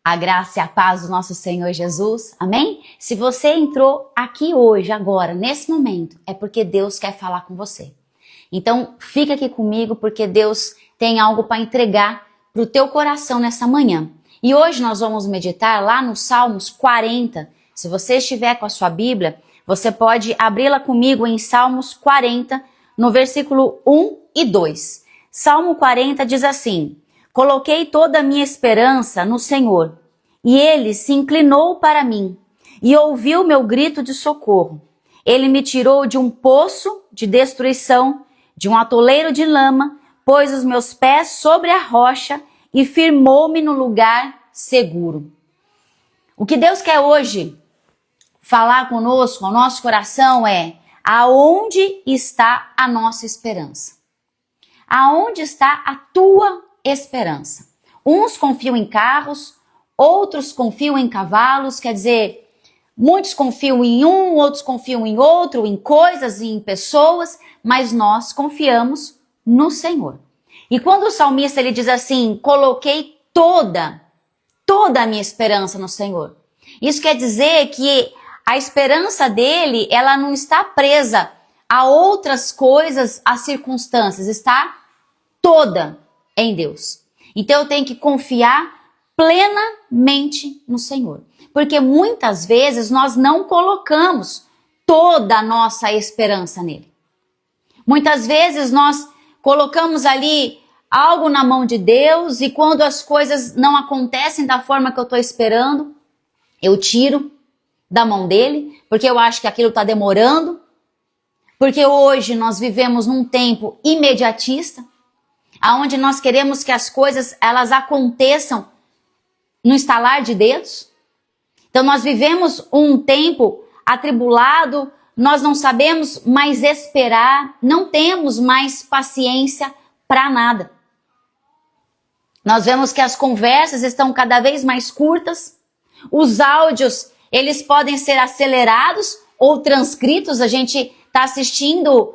A graça e a paz do nosso Senhor Jesus, amém? Se você entrou aqui hoje, agora, nesse momento, é porque Deus quer falar com você. Então, fica aqui comigo porque Deus tem algo para entregar para o teu coração nessa manhã. E hoje nós vamos meditar lá no Salmos 40. Se você estiver com a sua Bíblia, você pode abri-la comigo em Salmos 40, no versículo 1 e 2. Salmo 40 diz assim: Coloquei toda a minha esperança no Senhor, e Ele se inclinou para mim, e ouviu meu grito de socorro. Ele me tirou de um poço de destruição, de um atoleiro de lama, pôs os meus pés sobre a rocha e firmou-me no lugar seguro. O que Deus quer hoje falar conosco, ao nosso coração, é: aonde está a nossa esperança? Aonde está a tua esperança? Uns confiam em carros, outros confiam em cavalos, quer dizer, muitos confiam em um, outros confiam em outro, em coisas e em pessoas, mas nós confiamos no Senhor. E quando o salmista ele diz assim: coloquei toda a minha esperança no Senhor, isso quer dizer que a esperança dele, ela não está presa a outras coisas, a circunstâncias, está toda em Deus. Então eu tenho que confiar plenamente no Senhor. Porque muitas vezes nós não colocamos toda a nossa esperança nele. Muitas vezes nós colocamos ali algo na mão de Deus e quando as coisas não acontecem da forma que eu estou esperando, eu tiro da mão dele, porque eu acho que aquilo está demorando. Porque hoje nós vivemos num tempo imediatista, aonde nós queremos que as coisas elas aconteçam no estalar de dedos. Então nós vivemos um tempo atribulado, nós não sabemos mais esperar, não temos mais paciência para nada. Nós vemos que as conversas estão cada vez mais curtas, os áudios eles podem ser acelerados ou transcritos. A gente está assistindo,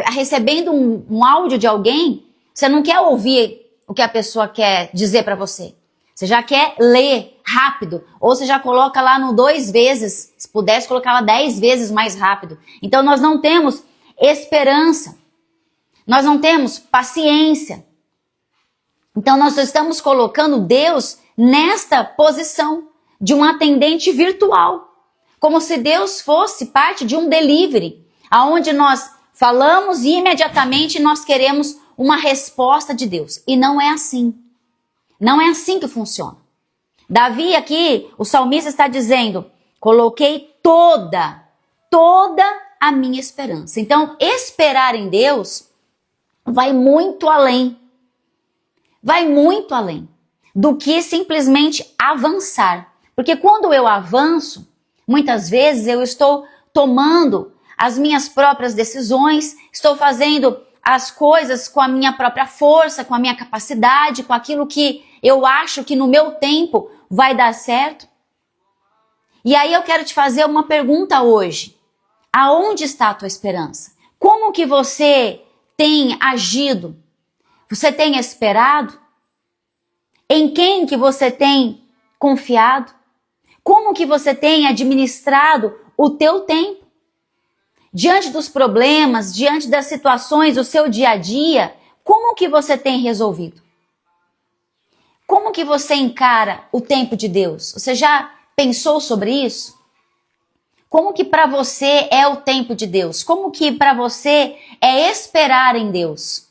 recebendo um áudio de alguém, você não quer ouvir o que a pessoa quer dizer para você. Você já quer ler rápido, ou você já coloca lá no 2 vezes, se pudesse colocar lá 10 vezes mais rápido. Então nós não temos esperança, nós não temos paciência. Então nós estamos colocando Deus nesta posição de um atendente virtual, como se Deus fosse parte de um delivery, aonde nós falamos e imediatamente nós queremos uma resposta de Deus. E não é assim. Não é assim que funciona. Davi aqui, o salmista está dizendo: coloquei toda a minha esperança. Então, esperar em Deus vai muito além. Vai muito além do que simplesmente avançar. Porque quando eu avanço, muitas vezes eu estou tomando as minhas próprias decisões, estou fazendo as coisas com a minha própria força, com a minha capacidade, com aquilo que eu acho que no meu tempo vai dar certo. E aí eu quero te fazer uma pergunta hoje. Aonde está a tua esperança? Como que você tem agido? Você tem esperado? Em quem que você tem confiado? Como que você tem administrado o teu tempo? Diante dos problemas, diante das situações, o seu dia a dia, como que você tem resolvido? Como que você encara o tempo de Deus? Você já pensou sobre isso? Como que para você é o tempo de Deus? Como que para você é esperar em Deus?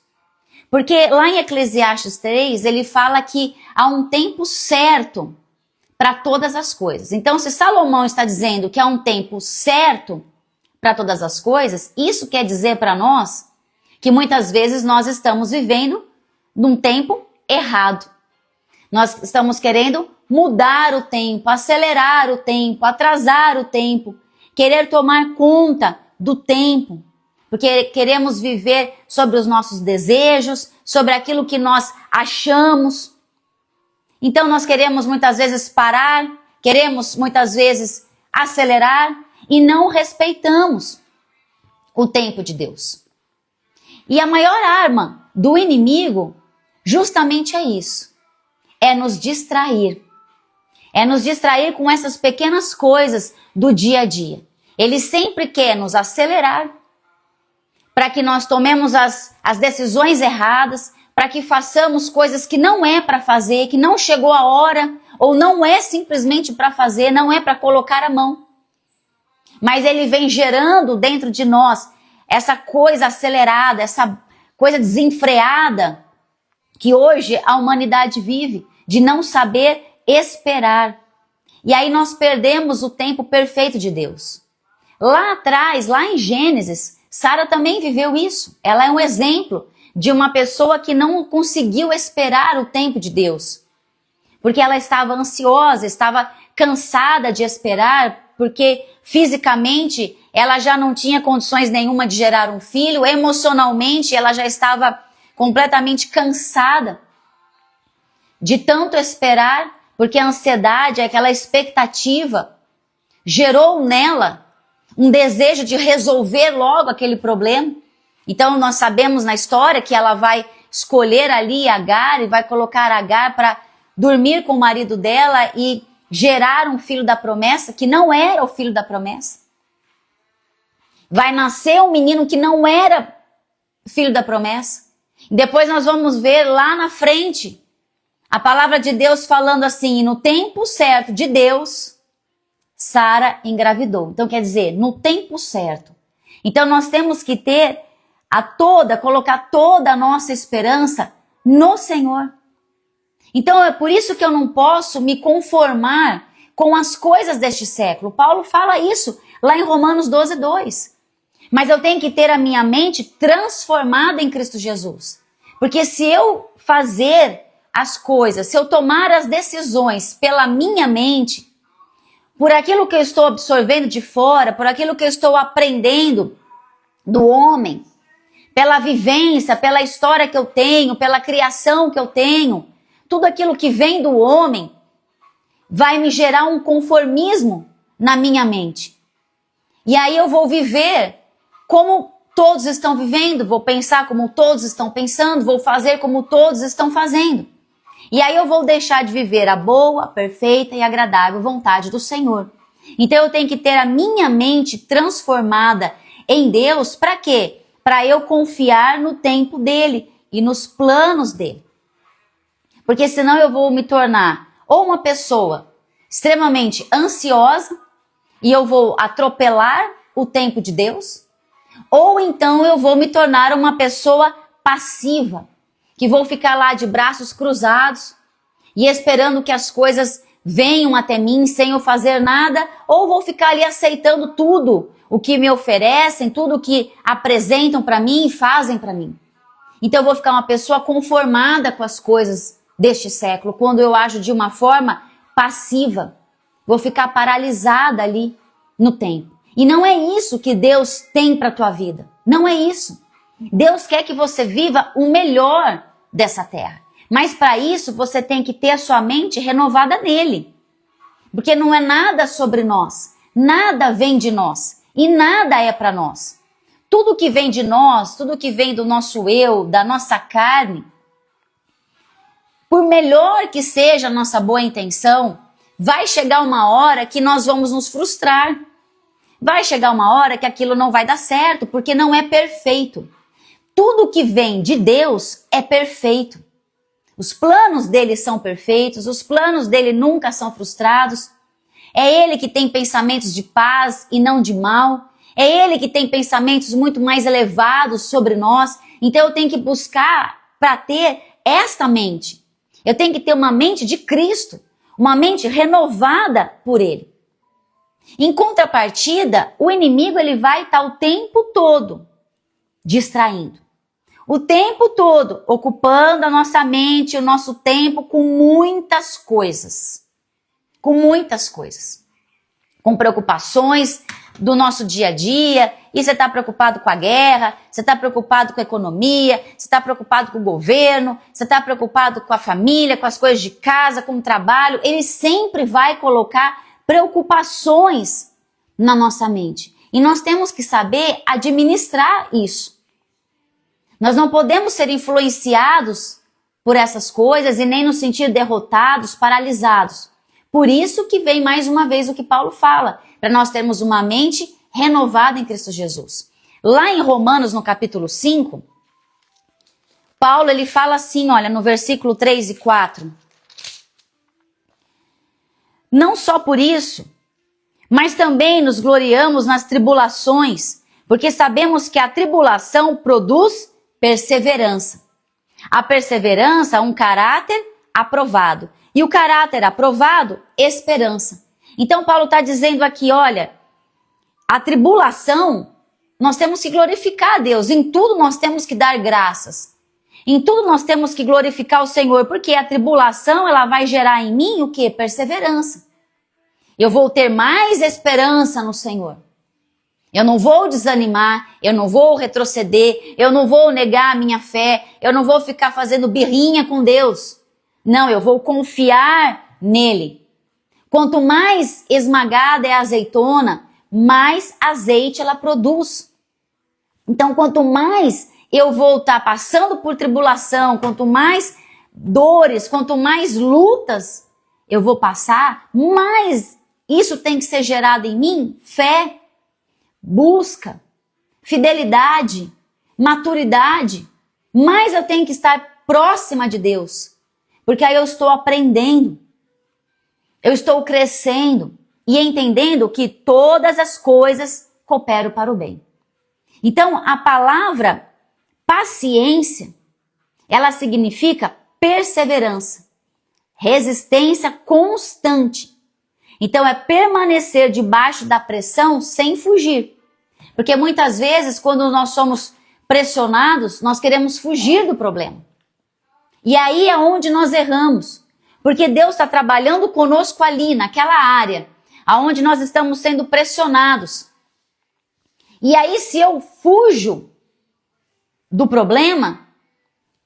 Porque lá em Eclesiastes 3, ele fala que há um tempo certo para todas as coisas. Então, se Salomão está dizendo que há um tempo certo para todas as coisas, isso quer dizer para nós que muitas vezes nós estamos vivendo num tempo errado. Nós estamos querendo mudar o tempo, acelerar o tempo, atrasar o tempo, querer tomar conta do tempo, porque queremos viver sobre os nossos desejos, sobre aquilo que nós achamos. Então nós queremos muitas vezes parar, queremos muitas vezes acelerar e não respeitamos o tempo de Deus. E a maior arma do inimigo justamente é isso, é nos distrair, É nos distrair com essas pequenas coisas do dia a dia. Ele sempre quer nos acelerar para que nós tomemos as decisões erradas, para que façamos coisas que não é para fazer, que não chegou a hora, ou não é simplesmente para fazer, não é para colocar a mão. Mas ele vem gerando dentro de nós essa coisa acelerada, essa coisa desenfreada que hoje a humanidade vive, de não saber esperar. E aí nós perdemos o tempo perfeito de Deus. Lá atrás, lá em Gênesis, Sara também viveu isso. Ela é um exemplo de uma pessoa que não conseguiu esperar o tempo de Deus. Porque ela estava ansiosa, estava cansada de esperar, porque fisicamente ela já não tinha condições nenhuma de gerar um filho, emocionalmente ela já estava completamente cansada de tanto esperar, porque a ansiedade, aquela expectativa, gerou nela um desejo de resolver logo aquele problema. Então nós sabemos na história que ela vai escolher ali Agar e vai colocar Agar para dormir com o marido dela e gerar um filho da promessa que não era o filho da promessa. Vai nascer um menino que não era filho da promessa. E depois nós vamos ver lá na frente a palavra de Deus falando assim, no tempo certo de Deus, Sara engravidou. Então quer dizer, no tempo certo. Então nós temos que ter colocar toda a nossa esperança no Senhor. Então é por isso que eu não posso me conformar com as coisas deste século. Paulo fala isso lá em Romanos 12:2. Mas eu tenho que ter a minha mente transformada em Cristo Jesus. Porque se eu fazer as coisas, se eu tomar as decisões pela minha mente, por aquilo que eu estou absorvendo de fora, por aquilo que eu estou aprendendo do homem, pela vivência, pela história que eu tenho, pela criação que eu tenho, tudo aquilo que vem do homem vai me gerar um conformismo na minha mente. E aí eu vou viver como todos estão vivendo, vou pensar como todos estão pensando, vou fazer como todos estão fazendo. E aí eu vou deixar de viver a boa, perfeita e agradável vontade do Senhor. Então eu tenho que ter a minha mente transformada em Deus, para quê? Para eu confiar no tempo dele e nos planos dele. Porque senão eu vou me tornar ou uma pessoa extremamente ansiosa e eu vou atropelar o tempo de Deus, ou então eu vou me tornar uma pessoa passiva, que vou ficar lá de braços cruzados e esperando que as coisas venham até mim sem eu fazer nada, ou vou ficar ali aceitando tudo o que me oferecem, tudo o que apresentam para mim e fazem para mim. Então eu vou ficar uma pessoa conformada com as coisas deste século, quando eu ajo de uma forma passiva. Vou ficar paralisada ali no tempo. E não é isso que Deus tem para a tua vida. Não é isso. Deus quer que você viva o melhor dessa terra. Mas para isso você tem que ter a sua mente renovada nele. Porque não é nada sobre nós. Nada vem de nós. E nada é para nós. Tudo que vem de nós, tudo que vem do nosso eu, da nossa carne, por melhor que seja a nossa boa intenção, vai chegar uma hora que nós vamos nos frustrar. Vai chegar uma hora que aquilo não vai dar certo, porque não é perfeito. Tudo que vem de Deus é perfeito. Os planos dele são perfeitos, os planos dele nunca são frustrados. É ele que tem pensamentos de paz e não de mal. É ele que tem pensamentos muito mais elevados sobre nós. Então eu tenho que buscar para ter esta mente. Eu tenho que ter uma mente de Cristo, uma mente renovada por ele. Em contrapartida, o inimigo ele vai estar o tempo todo distraindo. O tempo todo ocupando a nossa mente, o nosso tempo com muitas coisas. Com muitas coisas. Com preocupações do nosso dia a dia. E você está preocupado com a guerra, você está preocupado com a economia, você está preocupado com o governo, você está preocupado com a família, com as coisas de casa, com o trabalho. Ele sempre vai colocar preocupações na nossa mente. E nós temos que saber administrar isso. Nós não podemos ser influenciados por essas coisas e nem nos sentir derrotados, paralisados. Por isso que vem mais uma vez o que Paulo fala, para nós termos uma mente renovada em Cristo Jesus. Lá em Romanos, no capítulo 5, Paulo ele fala assim, olha, no versículo 3 e 4. Não só por isso, mas também nos gloriamos nas tribulações, porque sabemos que a tribulação produz perseverança. A perseverança, um caráter aprovado. E o caráter aprovado, esperança. Então Paulo está dizendo aqui, olha, a tribulação, nós temos que glorificar a Deus. Em tudo nós temos que dar graças. Em tudo nós temos que glorificar o Senhor, porque a tribulação, ela vai gerar em mim o quê? Perseverança. Eu vou ter mais esperança no Senhor. Eu não vou desanimar, eu não vou retroceder, eu não vou negar a minha fé, eu não vou ficar fazendo birrinha com Deus. Não, eu vou confiar nele. Quanto mais esmagada é a azeitona, mais azeite ela produz. Então, quanto mais eu vou estar passando por tribulação, quanto mais dores, quanto mais lutas eu vou passar, mais isso tem que ser gerado em mim, fé, busca, fidelidade, maturidade. Mais eu tenho que estar próxima de Deus, porque aí eu estou aprendendo, eu estou crescendo e entendendo que todas as coisas cooperam para o bem. Então, a palavra paciência, ela significa perseverança, resistência constante. Então, é permanecer debaixo da pressão sem fugir. Porque muitas vezes, quando nós somos pressionados, nós queremos fugir do problema. E aí é onde nós erramos. Porque Deus está trabalhando conosco ali, naquela área, aonde nós estamos sendo pressionados. E aí, se eu fujo do problema,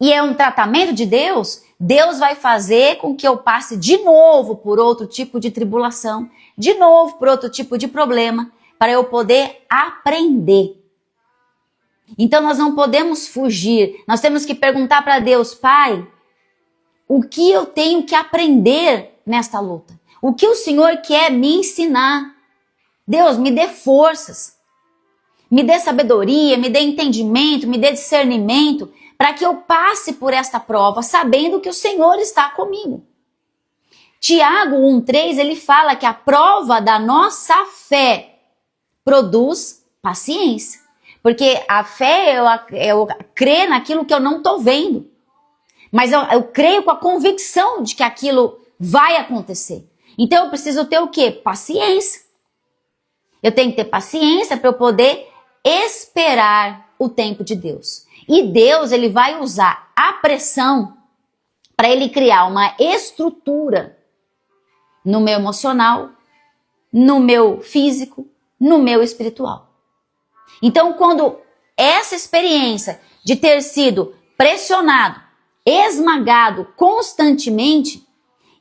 e é um tratamento de Deus, Deus vai fazer com que eu passe de novo por outro tipo de tribulação, de novo por outro tipo de problema, para eu poder aprender. Então nós não podemos fugir, nós temos que perguntar para Deus, Pai, o que eu tenho que aprender nesta luta? O que o Senhor quer me ensinar? Deus, me dê forças, me dê sabedoria, me dê entendimento, me dê discernimento, para que eu passe por esta prova, sabendo que o Senhor está comigo. Tiago 1,3, ele fala que a prova da nossa fé produz paciência. Porque a fé, eu creio naquilo que eu não estou vendo. Mas eu creio com a convicção de que aquilo vai acontecer. Então eu preciso ter o quê? Paciência. Eu tenho que ter paciência para eu poder esperar o tempo de Deus. E Deus, ele vai usar a pressão para ele criar uma estrutura no meu emocional, no meu físico, no meu espiritual. Então, quando essa experiência de ter sido pressionado, esmagado constantemente,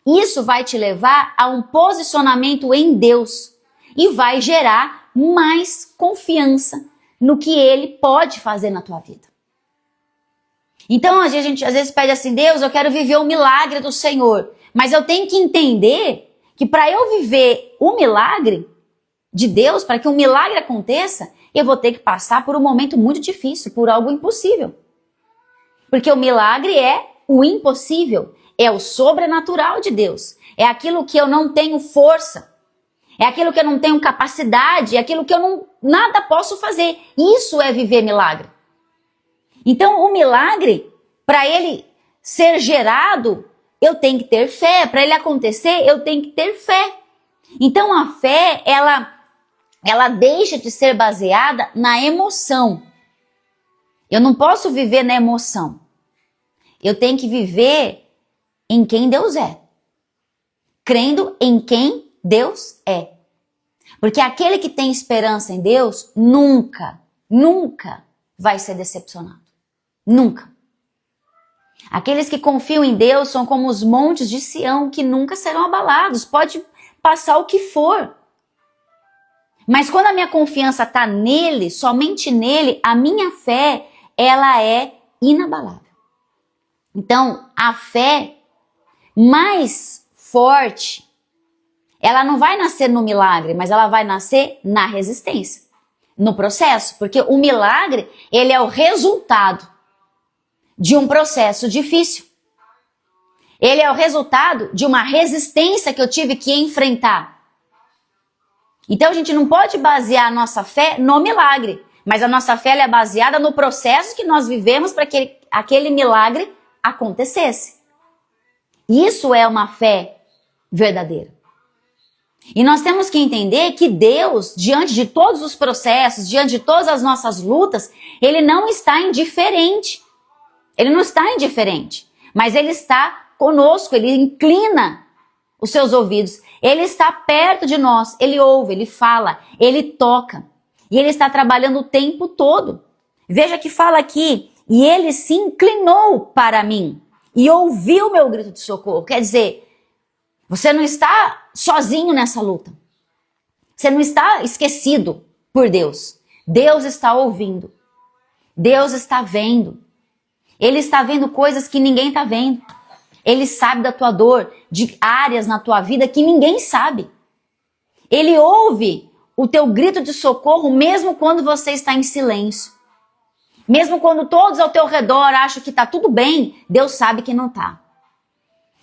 isso vai te levar a um posicionamento em Deus e vai gerar mais confiança no que Ele pode fazer na tua vida. Então, a gente às vezes pede assim, Deus, eu quero viver o milagre do Senhor. Mas eu tenho que entender que para eu viver o milagre de Deus, para que um milagre aconteça, eu vou ter que passar por um momento muito difícil, por algo impossível. Porque o milagre é o impossível, é o sobrenatural de Deus. É aquilo que eu não tenho força, é aquilo que eu não tenho capacidade, é aquilo que eu nada posso fazer. Isso é viver milagre. Então, o milagre, para ele ser gerado, eu tenho que ter fé. Para ele acontecer, eu tenho que ter fé. Então, a fé, ela deixa de ser baseada na emoção. Eu não posso viver na emoção. Eu tenho que viver em quem Deus é. Crendo em quem Deus é. Porque aquele que tem esperança em Deus, nunca vai ser decepcionado. Nunca. Aqueles que confiam em Deus são como os montes de Sião que nunca serão abalados. Pode passar o que for. Mas quando a minha confiança está nele, somente nele, a minha fé, ela é inabalável. Então, a fé mais forte Ela não vai nascer no milagre, mas ela vai nascer na resistência, no processo, porque o milagre, ele é o resultado de um processo difícil. Ele é o resultado de uma resistência que eu tive que enfrentar. Então a gente não pode basear a nossa fé no milagre, mas a nossa fé é baseada no processo que nós vivemos para que aquele milagre acontecesse. Isso é uma fé verdadeira. E nós temos que entender que Deus, diante de todos os processos, diante de todas as nossas lutas, Ele não está indiferente. Ele não está indiferente, mas Ele está conosco, Ele inclina os seus ouvidos. Ele está perto de nós, Ele ouve, Ele fala, Ele toca. E Ele está trabalhando o tempo todo. Veja que fala aqui, e Ele se inclinou para mim e ouviu meu grito de socorro. Quer dizer, você não está sozinho nessa luta. Você não está esquecido por Deus. Deus está ouvindo. Deus está vendo. Ele está vendo coisas que ninguém está vendo. Ele sabe da tua dor, de áreas na tua vida que ninguém sabe. Ele ouve o teu grito de socorro mesmo quando você está em silêncio. Mesmo quando todos ao teu redor acham que está tudo bem, Deus sabe que não está.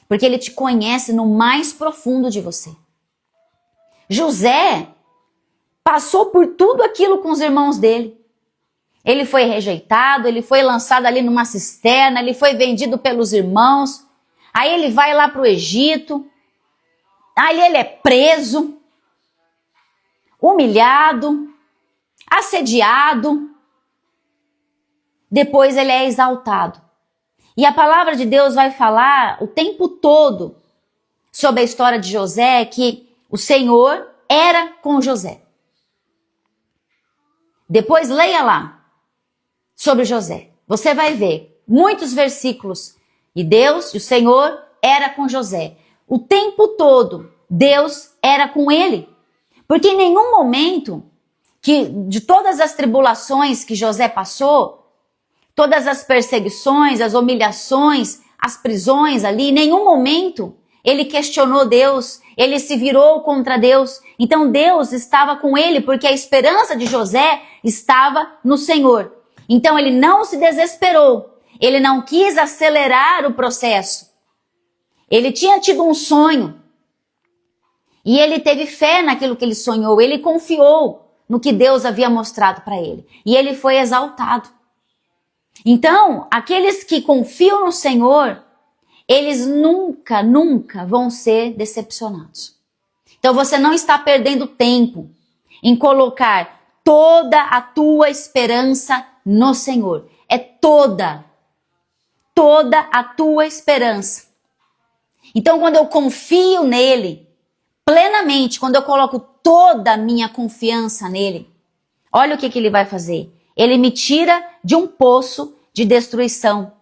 Porque Ele te conhece no mais profundo de você. José passou por tudo aquilo com os irmãos dele. Ele foi rejeitado, ele foi lançado ali numa cisterna, ele foi vendido pelos irmãos. Aí ele vai lá para o Egito. Aí ele é preso, humilhado, assediado. Depois ele é exaltado. E a palavra de Deus vai falar o tempo todo sobre a história de José, que o Senhor era com José. Depois leia lá sobre José. Você vai ver muitos versículos. E Deus, o Senhor, era com José. O tempo todo, Deus era com ele. Porque em nenhum momento de todas as tribulações que José passou, todas as perseguições, as humilhações, as prisões ali, em nenhum momento ele questionou Deus, ele se virou contra Deus. Então Deus estava com ele, porque a esperança de José estava no Senhor. Então ele não se desesperou, ele não quis acelerar o processo. Ele tinha tido um sonho e ele teve fé naquilo que ele sonhou, ele confiou no que Deus havia mostrado para ele e ele foi exaltado. Então, aqueles que confiam no Senhor, eles nunca, nunca vão ser decepcionados. Então você não está perdendo tempo em colocar toda a tua esperança no Senhor. É toda a tua esperança. Então quando eu confio nele plenamente, quando eu coloco toda a minha confiança nele, olha o que ele vai fazer. Ele me tira de um poço de destruição,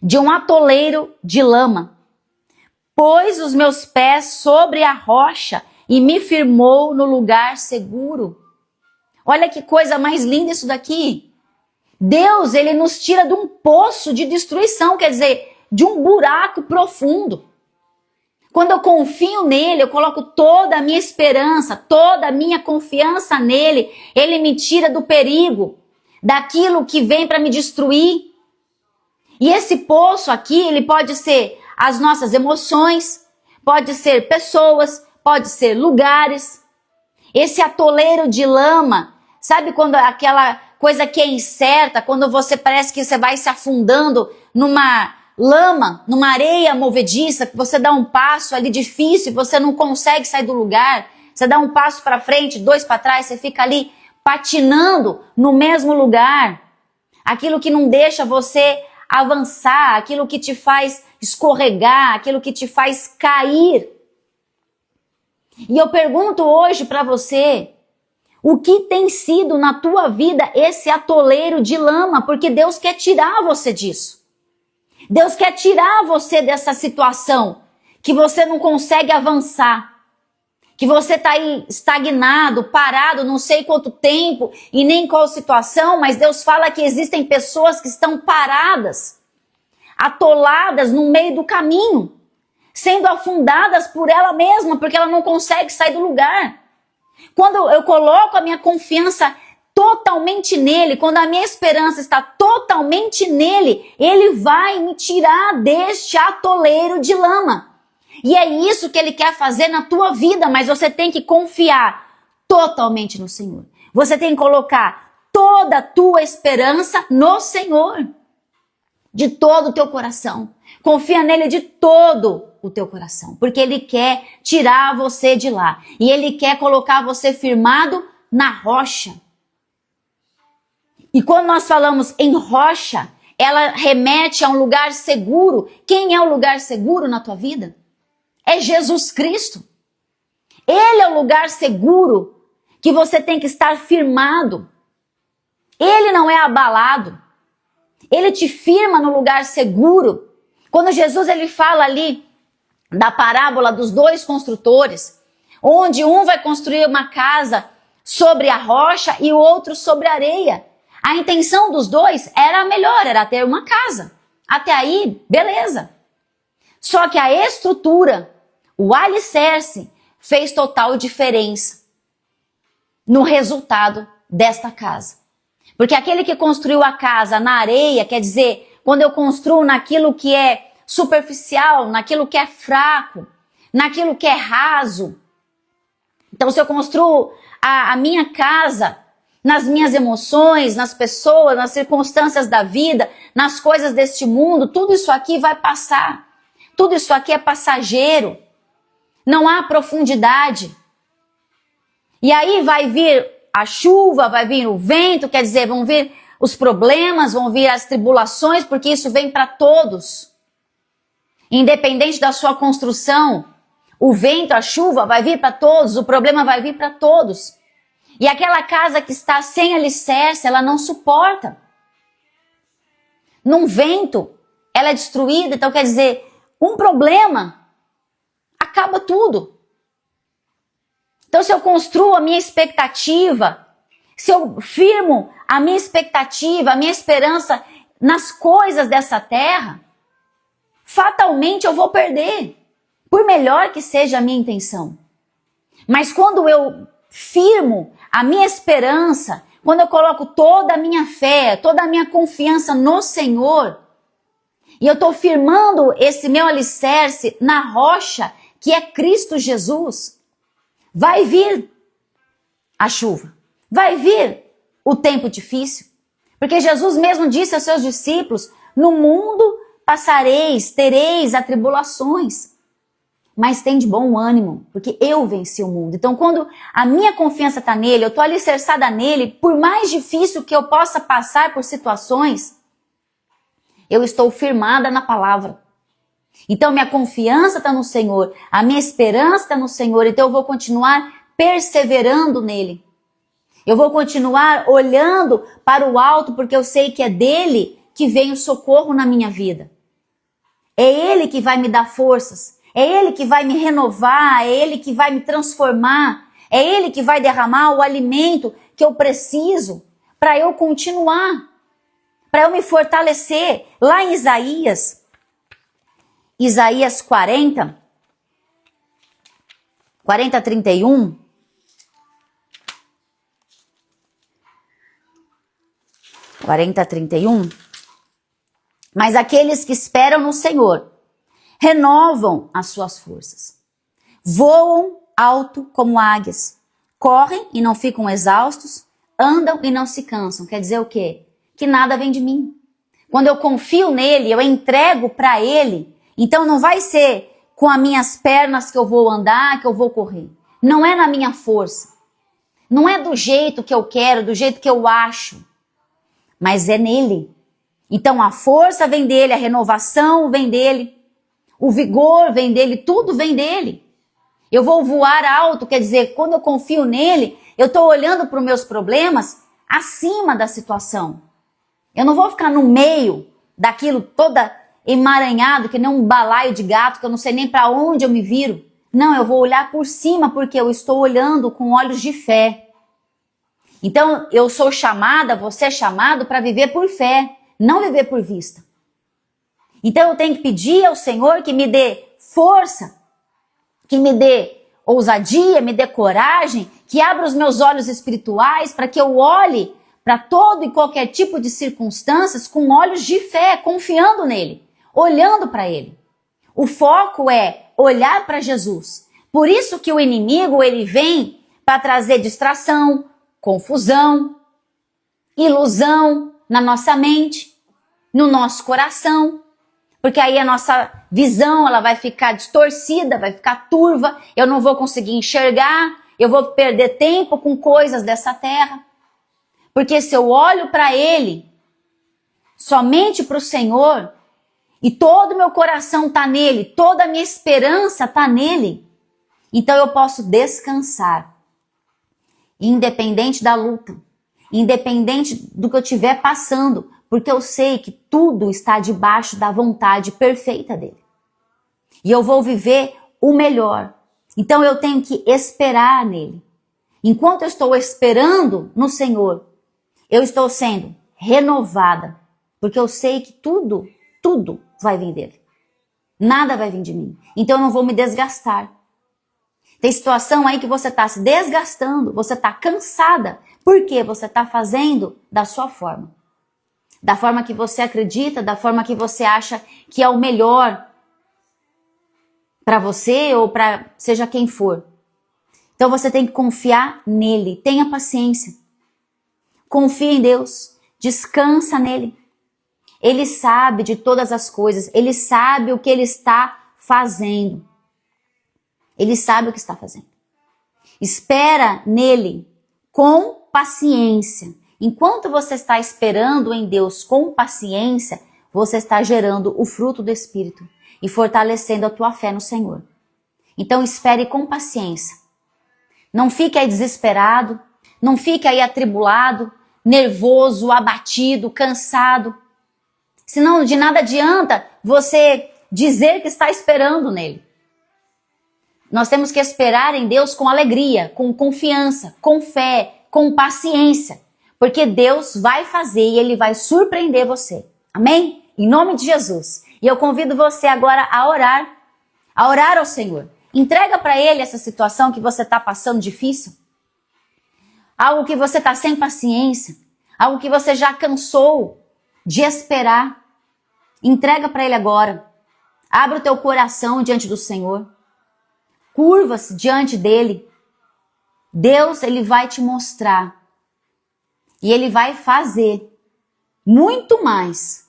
de um atoleiro de lama. Pôs os meus pés sobre a rocha e me firmou no lugar seguro. Olha que coisa mais linda isso daqui. Deus, ele nos tira de um poço de destruição, quer dizer, de um buraco profundo. Quando eu confio nele, eu coloco toda a minha esperança, toda a minha confiança nele, ele me tira do perigo, daquilo que vem para me destruir. E esse poço aqui, ele pode ser as nossas emoções, pode ser pessoas, pode ser lugares. Esse atoleiro de lama, sabe quando aquela coisa que é incerta, quando você parece que você vai se afundando numa lama, numa areia movediça, que você dá um passo ali difícil, você não consegue sair do lugar, você dá um passo para frente, 2 para trás, você fica ali patinando no mesmo lugar. Aquilo que não deixa você avançar, aquilo que te faz escorregar, aquilo que te faz cair. E eu pergunto hoje para você, o que tem sido na tua vida esse atoleiro de lama? Porque Deus quer tirar você disso. Deus quer tirar você dessa situação que você não consegue avançar, que você está aí estagnado, parado, não sei quanto tempo e nem qual situação, mas Deus fala que existem pessoas que estão paradas, atoladas no meio do caminho, sendo afundadas por ela mesma, porque ela não consegue sair do lugar. Quando eu coloco a minha confiança totalmente nele, quando a minha esperança está totalmente nele, ele vai me tirar deste atoleiro de lama. E é isso que ele quer fazer na tua vida, mas você tem que confiar totalmente no Senhor. Você tem que colocar toda a tua esperança no Senhor, de todo o teu coração. Confia nele de todo o teu coração, porque ele quer tirar você de lá e ele quer colocar você firmado na rocha. E quando nós falamos em rocha, ela remete a um lugar seguro. Quem é o lugar seguro na tua vida? É Jesus Cristo. Ele é o lugar seguro que você tem que estar firmado. Ele não é abalado. Ele te firma no lugar seguro. Quando Jesus ele fala ali da parábola dos dois construtores, onde um vai construir uma casa sobre a rocha e o outro sobre a areia. A intenção dos dois era a melhor, era ter uma casa. Até aí, beleza. Só que a estrutura, o alicerce, fez total diferença no resultado desta casa. Porque aquele que construiu a casa na areia, quer dizer, quando eu construo naquilo que é superficial, naquilo que é fraco, naquilo que é raso. Então, se eu construo a minha casa nas minhas emoções, nas pessoas, nas circunstâncias da vida, nas coisas deste mundo, tudo isso aqui vai passar. Tudo isso aqui é passageiro. Não há profundidade. E aí vai vir a chuva, vai vir o vento, quer dizer, vão vir os problemas, vão vir as tribulações, porque isso vem para todos. Independente da sua construção, o vento, a chuva vai vir para todos, o problema vai vir para todos. E aquela casa que está sem alicerce, ela não suporta. Num vento, ela é destruída, então quer dizer, um problema acaba tudo. Então se eu construo a minha expectativa, se eu firmo a minha expectativa, a minha esperança nas coisas dessa terra, fatalmente eu vou perder, por melhor que seja a minha intenção. Mas quando eu firmo a minha esperança, quando eu coloco toda a minha fé, toda a minha confiança no Senhor, e eu estou firmando esse meu alicerce na rocha, que é Cristo Jesus, vai vir a chuva, vai vir o tempo difícil, porque Jesus mesmo disse aos seus discípulos, no mundo passareis, tereis atribulações, mas tem de bom ânimo, porque eu venci o mundo. Então quando a minha confiança está nele, eu estou alicerçada nele, por mais difícil que eu possa passar por situações, eu estou firmada na palavra. Então minha confiança está no Senhor, a minha esperança está no Senhor, então eu vou continuar perseverando nele. Eu vou continuar olhando para o alto, porque eu sei que é dele que vem o socorro na minha vida. É ele que vai me dar forças, é ele que vai me renovar, é ele que vai me transformar, é ele que vai derramar o alimento que eu preciso para eu continuar, para eu me fortalecer. Lá em Isaías 40, 31, mas aqueles que esperam no Senhor renovam as suas forças, voam alto como águias, correm e não ficam exaustos, andam e não se cansam. Quer dizer o quê? Que nada vem de mim. Quando eu confio nele, eu entrego para ele, então não vai ser com as minhas pernas que eu vou andar, que eu vou correr. Não é na minha força. Não é do jeito que eu quero, do jeito que eu acho, mas é nele. Então a força vem dele, a renovação vem dele, o vigor vem dele, tudo vem dele. Eu vou voar alto, quer dizer, quando eu confio nele, eu estou olhando para os meus problemas acima da situação. Eu não vou ficar no meio daquilo toda emaranhado, que nem um balaio de gato, que eu não sei nem para onde eu me viro. Não, eu vou olhar por cima, porque eu estou olhando com olhos de fé. Então, eu sou chamada, você é chamado para viver por fé, não viver por vista. Então eu tenho que pedir ao Senhor que me dê força, que me dê ousadia, me dê coragem, que abra os meus olhos espirituais para que eu olhe para todo e qualquer tipo de circunstâncias com olhos de fé, confiando nele, olhando para ele. O foco é olhar para Jesus. Por isso que o inimigo, ele vem para trazer distração, confusão, ilusão na nossa mente, no nosso coração. Porque aí a nossa visão, ela vai ficar distorcida, vai ficar turva, eu não vou conseguir enxergar, eu vou perder tempo com coisas dessa terra. Porque se eu olho para ele, somente para o Senhor, e todo o meu coração está nele, toda a minha esperança está nele, então eu posso descansar, independente da luta, independente do que eu estiver passando, porque eu sei que tudo está debaixo da vontade perfeita dele. E eu vou viver o melhor. Então eu tenho que esperar nele. Enquanto eu estou esperando no Senhor, eu estou sendo renovada, porque eu sei que tudo vai vir dele. Nada vai vir de mim. Então eu não vou me desgastar. Tem situação aí que você está se desgastando, você está cansada, porque você está fazendo da sua forma. Da forma que você acredita, da forma que você acha que é o melhor para você ou para seja quem for. Então você tem que confiar nele, tenha paciência. Confia em Deus, descansa nele. Ele sabe de todas as coisas, ele sabe o que ele está fazendo. Ele sabe o que está fazendo. Espera nele com paciência. Enquanto você está esperando em Deus com paciência, você está gerando o fruto do Espírito e fortalecendo a tua fé no Senhor. Então espere com paciência. Não fique aí desesperado, não fique aí atribulado, nervoso, abatido, cansado. Senão de nada adianta você dizer que está esperando nele. Nós temos que esperar em Deus com alegria, com confiança, com fé, com paciência. Porque Deus vai fazer e ele vai surpreender você. Amém? Em nome de Jesus. E eu convido você agora a orar ao Senhor. Entrega para ele essa situação que você está passando difícil. Algo que você está sem paciência. Algo que você já cansou de esperar. Entrega para ele agora. Abre o teu coração diante do Senhor. Curva-se diante dele. Deus, ele vai te mostrar. E ele vai fazer muito mais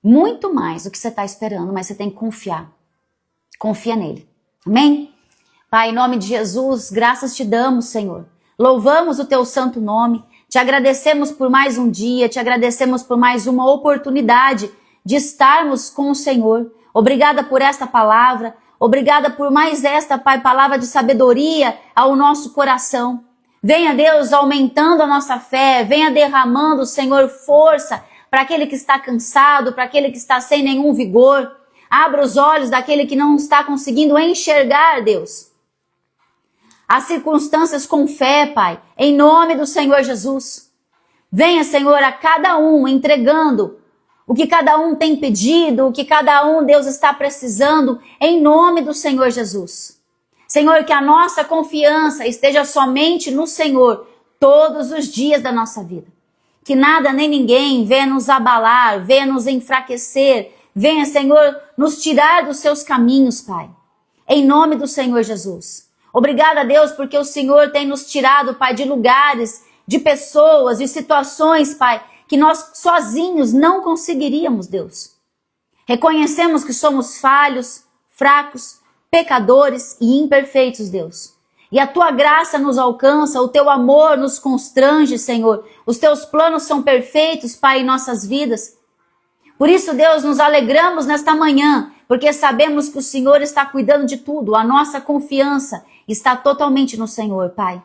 do que você está esperando, mas você tem que confiar. Confia nele. Amém? Pai, em nome de Jesus, graças te damos, Senhor. Louvamos o teu santo nome. Te agradecemos por mais um dia, te agradecemos por mais uma oportunidade de estarmos com o Senhor. Obrigada por esta palavra. Obrigada por mais esta, Pai, palavra de sabedoria ao nosso coração. Venha, Deus, aumentando a nossa fé, venha derramando, Senhor, força para aquele que está cansado, para aquele que está sem nenhum vigor. Abra os olhos daquele que não está conseguindo enxergar, Deus, as circunstâncias com fé, Pai, em nome do Senhor Jesus. Venha, Senhor, a cada um entregando o que cada um tem pedido, o que cada um, Deus, está precisando, em nome do Senhor Jesus. Senhor, que a nossa confiança esteja somente no Senhor todos os dias da nossa vida. Que nada nem ninguém venha nos abalar, venha nos enfraquecer, venha, Senhor, nos tirar dos seus caminhos, Pai. Em nome do Senhor Jesus. Obrigada, Deus, porque o Senhor tem nos tirado, Pai, de lugares, de pessoas, de situações, Pai, que nós sozinhos não conseguiríamos, Deus. Reconhecemos que somos falhos, fracos, pecadores e imperfeitos, Deus. E a tua graça nos alcança, o teu amor nos constrange, Senhor. Os teus planos são perfeitos, Pai, em nossas vidas. Por isso, Deus, nos alegramos nesta manhã, porque sabemos que o Senhor está cuidando de tudo. A nossa confiança está totalmente no Senhor, Pai.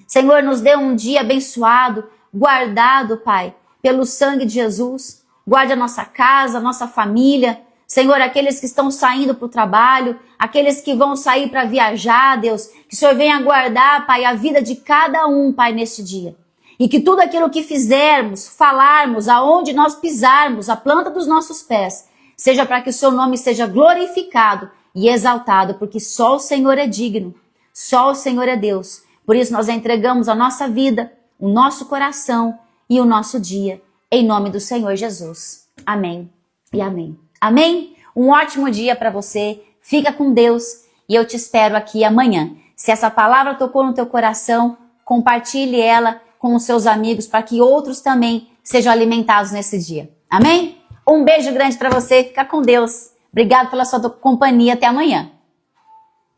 Senhor, nos dê um dia abençoado, guardado, Pai, pelo sangue de Jesus. Guarde a nossa casa, a nossa família. Senhor, aqueles que estão saindo para o trabalho, aqueles que vão sair para viajar, Deus, que o Senhor venha guardar, Pai, a vida de cada um, Pai, neste dia. E que tudo aquilo que fizermos, falarmos, aonde nós pisarmos, a planta dos nossos pés, seja para que o seu nome seja glorificado e exaltado, porque só o Senhor é digno, só o Senhor é Deus. Por isso nós entregamos a nossa vida, o nosso coração e o nosso dia, em nome do Senhor Jesus. Amém e amém. Amém? Um ótimo dia para você, fica com Deus e eu te espero aqui amanhã. Se essa palavra tocou no teu coração, compartilhe ela com os seus amigos para que outros também sejam alimentados nesse dia. Amém? Um beijo grande para você, fica com Deus. Obrigado pela sua companhia, até amanhã.